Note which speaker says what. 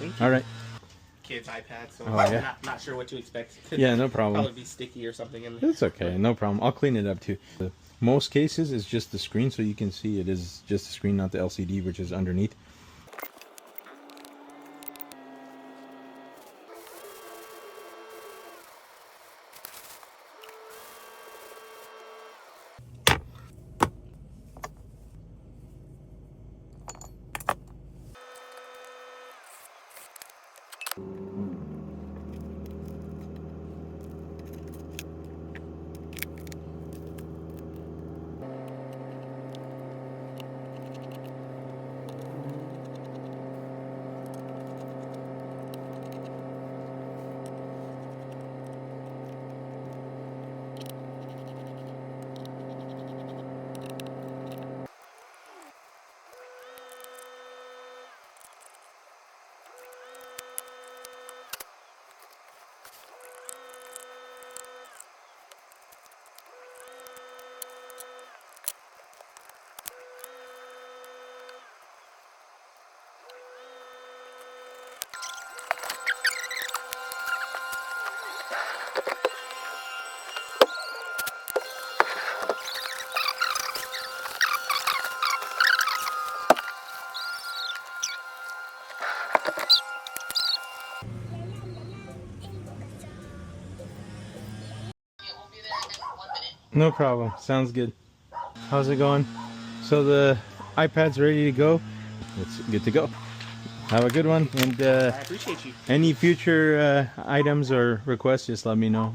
Speaker 1: Thank you.
Speaker 2: All right.
Speaker 1: Kids' iPad, so
Speaker 2: Oh, yeah.
Speaker 1: not sure what to expect.
Speaker 2: Yeah, no problem.
Speaker 1: Probably be sticky or something.
Speaker 2: It's okay, no problem. I'll clean it up too. Most cases it's just the screen, so you can see it is just the screen, not the LCD, which is underneath. No problem. Sounds good. How's it going? So the iPad's ready to go. It's good to go. Have a good one. And
Speaker 1: I appreciate you.
Speaker 2: any future items or requests, just let me know.